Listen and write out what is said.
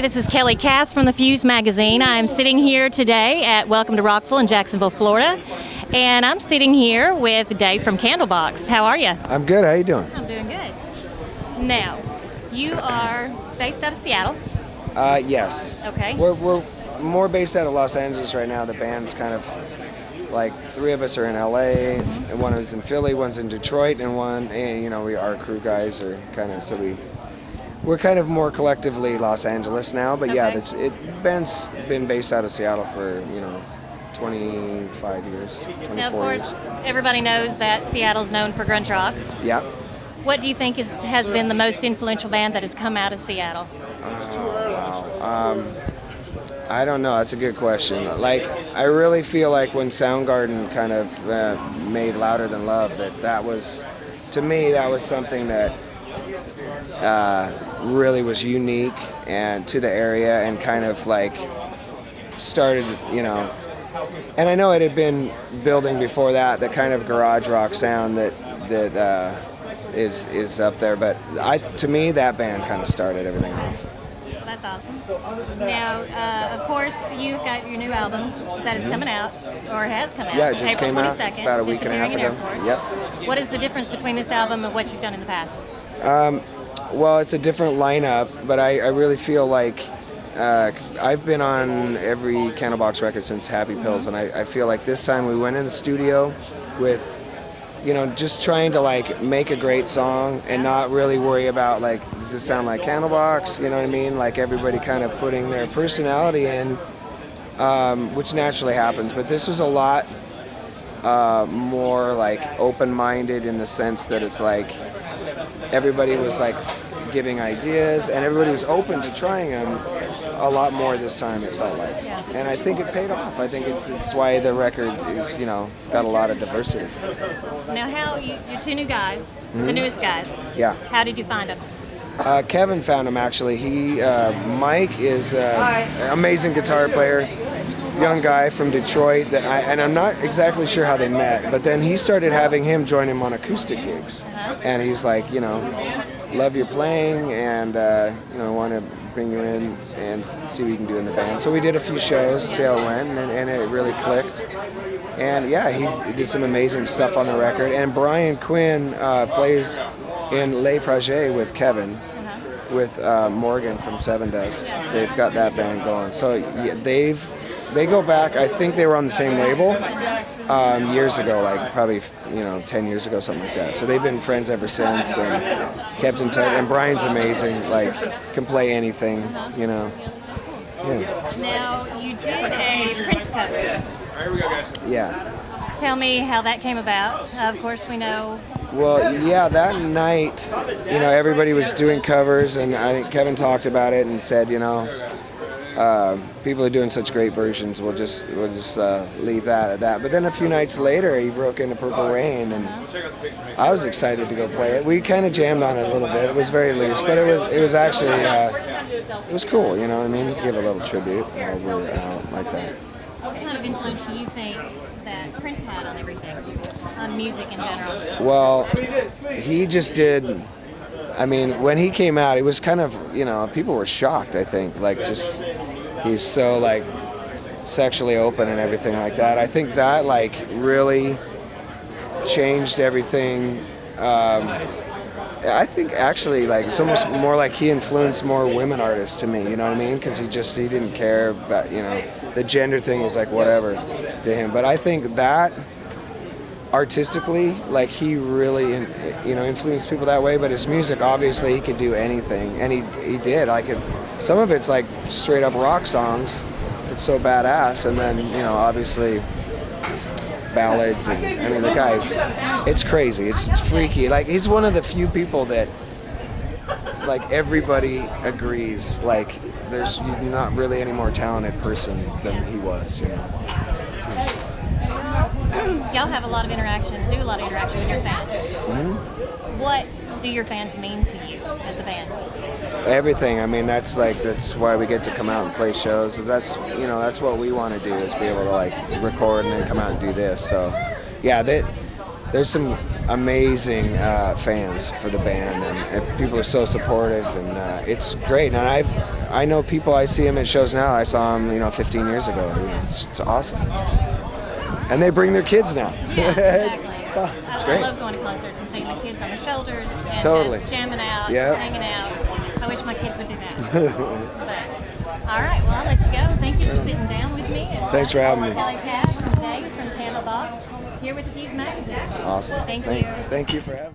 this is Kelly Cass from the Fuze magazine. I am sitting here today at Welcome to Rockville in Jacksonville, Florida, and I'm sitting here with Dave from Candlebox. How are you? I'm good. How you doing? I'm doing good. Now, you are based out of Seattle. Yes. Okay. We're more based out of Los Angeles right now. The band's kind of like three of us are in LA, one is in Philly, one's in Detroit, and our crew guys are kind of we're kind of more collectively Los Angeles now. But yeah, band's been based out of Seattle for 25 years, 24 Now, of course, years. everybody knows that Seattle's known for grunge rock. Yeah. What do you think has been the most influential band that has come out of Seattle? Wow. I don't know. That's a good question. Like, I really feel like when Soundgarden kind of made Louder Than Love, that was, to me, that was something that really was unique and to the area and kind of like started, and I know it had been building before that, the kind of garage rock sound that is up there. But to me, that band kind of started everything off. That's awesome. Now, of course, you've got your new album that is coming out, or has come out. Yeah, it just April came out 22nd, about a week and a half ago. Yep. What is the difference between this album and what you've done in the past? Well, it's a different lineup, but I really feel like I've been on every Candlebox record since Happy Pills, and I feel like this time we went in the studio with just trying to like make a great song and not really worry about like, does this sound like Candlebox? You know what I mean? Like everybody kind of putting their personality in, which naturally happens. But this was a lot more like open-minded in the sense that it's like everybody was like giving ideas and everybody was open to trying them a lot more this time, it felt like. And I think it paid off. I think it's why the record is, it's got a lot of diversity. Now, you're two new guys, the newest guys. Yeah. How did you find them? Kevin found him, actually. Mike is an amazing guitar player, young guy from Detroit, and I'm not exactly sure how they met, but then he started having him join him on acoustic gigs. And he's like, love your playing, and want to bring you in and see what you can do in the band. So we did a few shows, see how it went, and it really clicked. And yeah, he did some amazing stuff on the record. And Brian Quinn plays in Les Projets with Kevin, with Morgan from Seven Dust. They've got that band going. So yeah, they go back. I think they were on the same label years ago, like probably 10 years ago, something like that. So they've been friends ever since and kept in touch. And Brian's amazing, like can play anything, Yeah. Now, you did a Prince cover. Yeah. Tell me how that came about. Of course, we know. Well, yeah, that night, everybody was doing covers, and I think Kevin talked about it and said, people are doing such great versions. We'll just leave that at that. But then a few nights later, he broke into Purple Rain, and I was excited to go play it. We kind of jammed on it a little bit. It was very loose, but it was actually it was cool. You know what I mean? Give a little tribute while we were out like that. What kind of influence do you think that Prince had on everything, on music in general? Well, he just did. I mean, when he came out, it was kind of, people were shocked, I think. Like, just, he's so, like, sexually open and everything like that. I think that, like, really changed everything. I think, actually, like, it's almost more like he influenced more women artists to me, you know what I mean? Because he didn't care about, the gender thing was, like, whatever to him. But I think that artistically, like he really, influenced people that way. But his music, obviously, he could do anything, and he did. Like some of it's like straight up rock songs. It's so badass, and then obviously ballads. And I mean, the guy's, it's crazy. It's freaky. Like he's one of the few people that, like everybody agrees. Like there's not really any more talented person than he was. Y'all have a lot of interaction, do a lot of interaction with your fans. Mm-hmm. What do your fans mean to you as a band? Everything. I mean, that's why we get to come out and play shows. Is that's what we want to do, is be able to like record and then come out and do this. So, yeah, there's some amazing fans for the band, and people are so supportive, and it's great. And I know people. I see them at shows now. I saw them, 15 years ago. I mean, it's awesome. And they bring their kids now. Yeah, exactly. It's great. I love going to concerts and seeing the kids on the shoulders and Totally. just jamming out, Yep. hanging out. I wish my kids would do that. But all right, well, I'll let you go. Thank you for sitting down with me. And Thanks for having me. Kelly Cass and Dave from Candlebox here with the Fuze magazine. Awesome. Thank you. Thank you for having me.